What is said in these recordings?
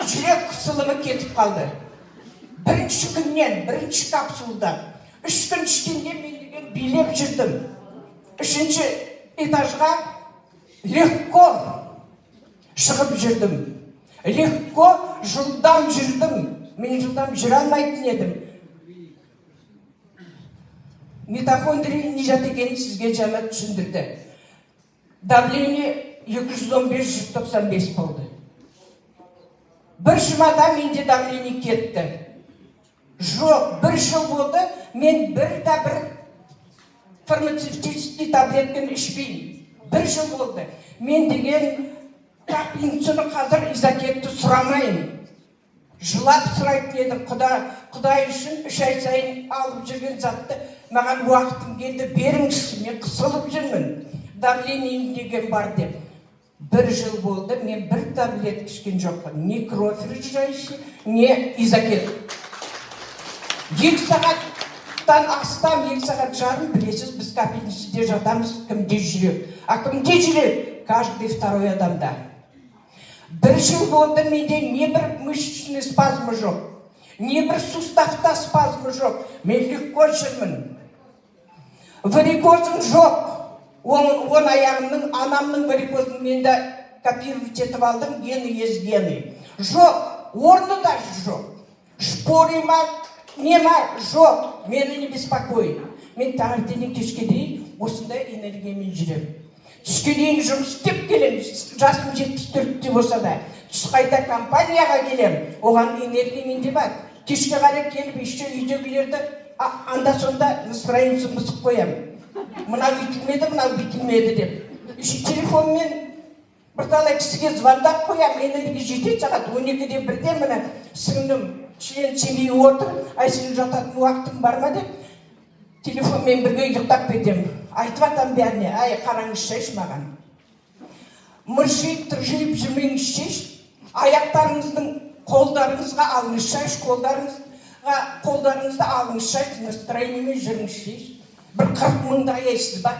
жүрек қысылымы кетіп қалды. Бірінші күннен, бірінші капсулдан 3 күн ішкенде мен билеп жүрдім. 3-ші этажға легко шығып жүрдім. Легко жылдам жүрдім. Мен жылдам жүре алмайтын едім. Митохондрия не жат екенін сізге жаңа түсіндірді. Давление 215-195 болды. Бір жұмада менде давление кетті. Жоқ, 1 жыл болды, мен бір фармацевтический таблетканы ішпеймін. 1 жыл болды. Мен деген капинцияны қазір изакетті сұрамайын. Жылап сұрайтын едім, Құдай үшін 3 ай сайын алып жүрген затты маған уақытым келді, беріңізші, мен қысылып жүрмін. Давлением деген бар деп. 1 жыл болды, мен бір таблетка ішкен жоқпын. Не кровь разжижающий, не изакет. 2 сағаттан астам, 2 сағат жарым, білесіз, біз капельницада жатамыз, кімде жүрек. А кімде жүрек? Каждый второй адамда. 1 жыл болды, менде не бір мышечный спазмы жоқ, не бір суставта спазмы жоқ. Мен легко жүрмін. Варикозым жоқ. Он аяғымның, анамның варикозын менде копировать етіп алдым, гені езгені. Жоқ, орны да жоқ. Шпоры ма, не ма, жоқ. Мені не беспокоит. Мен таңертеңнен кешке дейін осындай энергиямен жүрем. Түске дейін жұмыс істеп келем, жасым 74-те болса да. Түс қайта компанияға келем, оған энергиямен де бар. Кешке қарай келіп, еще үйдегілерді анда-сонда настроениесі мысық қоям. Мынау үйтілмеді, мынау бүйтілмеді деп. Еще телефонмен бірталай кісіге звондап қоям, энергия жетеді сағат 12-де 1-де мына сіңлім член семейі отыр, ай сенің жататын уақытың бар ма деп, телефонмен бірге ұйықтап кетем. Айтып атам бәріне, ай қараңызшы маған. Мыржиып, тұржиып жүрмеңізші, аяқтарыңыздың қолдарыңызға алыңызшы, қолдарыңызды алыңызшы, настроениемен жүріңізші. Бір 40 мыңды аяйсыз ба?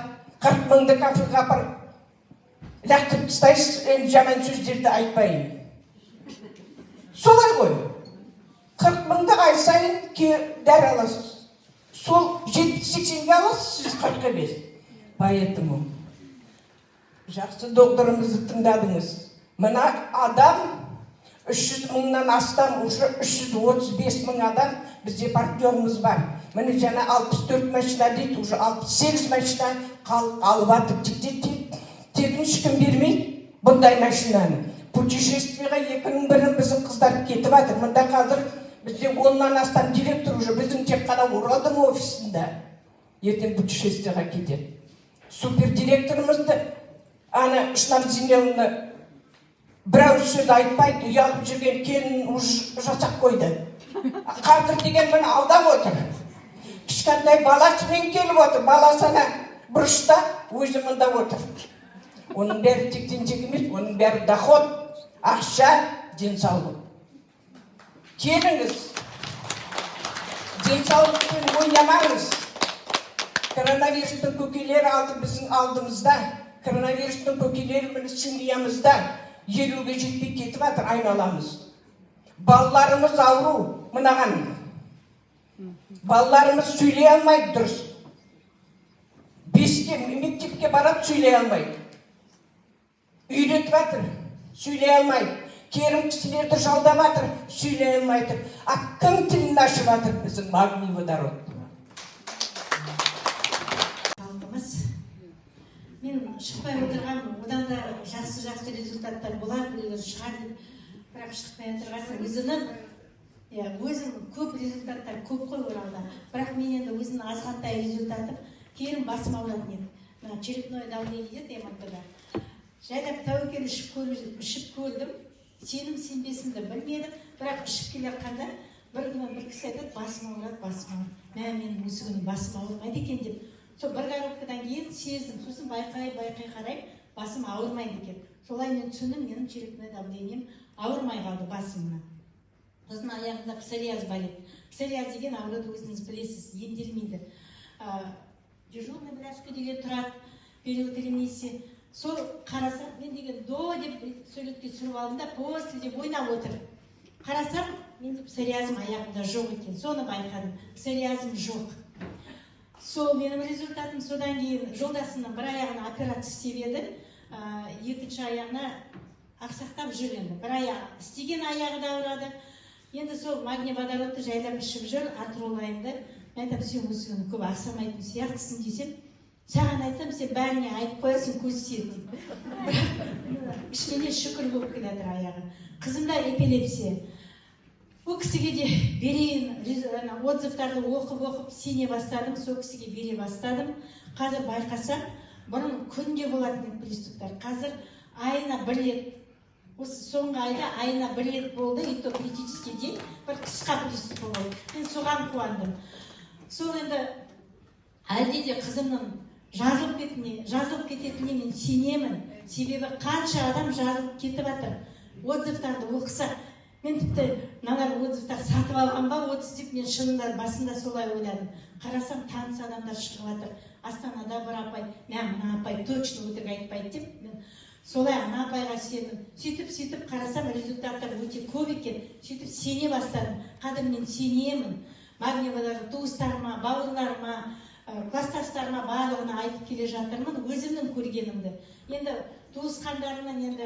40 мыңды кафеға апарып лақтырып тастайсыз, жаман сөздерді айтпайын. Солай ғой. 40 мыңды ай сайын дәрі аласыз. Сол 70-80-ге аласыз, сіз 45. Поэтому жақсы докторымызды тыңдадыңыз. Мына адам 300 мыңнан астам, уже 335 мың адам бізде партнеріміз бар. Міне жаңа 64 машина дейді, уже 68 машина алып атып тегін ешкім бермейді бұндай машинаны. Путешествиеға 2-ның бірін біздің қыздар кетіп атыр. Мұнда қазір бізде 10-нан астам директор уже біздің тек қана Оралдың офисында ертең путешествиеға кетеді. Супер директорымызды ана Шнарзинелны бірау сөз айтпайды, ұялып жүрген келін жасақ қойды. Қазір деген мені алдап отыр. Кішкентай баласымен келіп отыр, баласы ана бұрышта, өзі мында отыр. Оның бәрі тектен-тек емес, оның бәрі доход, ақша, денсаулық. Келіңіз, денсаулықпен ойнамаңыз. Коронавирустың көкелері алды біздің алдымызда. Коронавирустың көкелері міне семьямызда. 50-ге жетпей кетіп атыр, айналамыз. Балаларымыз ауру, мынаған. Балаларымыз сөйлей алмайды дұрыс. 5-ке мектепке барады, сөйлей алмайды. Үйретіп атыр, сөйлей алмайды. Керім кісілерді жалдап атыр, сөйлей алмайды. А кім тілін ашып атыр біздің магний водород? Мен шықпай отырған, одан да жақсы результаттар болады, біреулер шығар деп, бірақ шықпай отырған өзім көп результаттар көп қой Оралда. Бірақ мен енді өзімнің азғантай результатым керім басым ауыратын еді. Черепное давление еді МРТ-да. Жайлап тәуекел ішіп көрдім, сенім-сенбесімді білмедім, бірақ ішіп келе жатқанда бір кісі айтады, басым ауырады. Мен осы күні басым ауырмайды екен деп. Сол бір коробкадан кейін сездім, сосын байқай қарай басым ауырмайды екен. Солай мен түсіндім, менің черепное давлением ауырмай қалды басымнан. Сосын аяғымда псориаз бар еді. Псориаз деген ауруды өзіңіз білесіз, емделмейді. Дежурный врачка деген тұрады, период ремиссия. Сол қарасам, мен деген до деп сөйлетке түсіріп алдым да, после деп ойнап отыр. Қарасам, мен псориазм аяғымда жоқ екен. Соны байқадым. Псориазм жоқ. Сол менің результатым. Содан кейін жолдасымның бір аяғына операция істеп еді. Екінші аяғына ақсақтап жүр енді. Бір аяқ істеген аяғы да ауырады. Енді сол магний водородты жайлап ішіп жүр, артролайымды. Мен айтам, сен осыны көп ақсамайтын сияқтысың десем, саған айтсам, сен бәріне айтып қоясың, көз тиеді дейді. Ішіне шүкір болып келатыр аяғы. Қызымда эпилепсия. Ол кісіге де берейін, отзывтарды оқып сене бастадым, сол кісіге бере бастадым. Қазір байқасам, бұрын күнде болатын приступтар. Қазір айына бір рет, осы соңғы айда айына бір рет болды, и то критический день, бір қысқа приступ болды. Мен соған қуандым. Сол енді әлде де қызымның жазылып кететініне мен сенемін. Себебі қанша адам жазылып кетіп жатыр. Отзывтарды оқысақ, мен тіпті мыналар отзывтар сатып алған ба, 30 деп мен шынында басында солай ойладым. Қарасам, таныс адамдар шығып жатыр. Астанада бір апай, мына апай точно өтірік айтпайды деп, мен солай ана апайға сендім. Сөйтіп қарасам, результаттар өте көп екен. Сөйтіп сене бастадым. Қазір мен сенемін. Магний водород туыстарыма, бауырларыма, кластастарыма барлығына айтып келе жатырмын, өзімнің көргенімді. Енді туысқандарымнан енді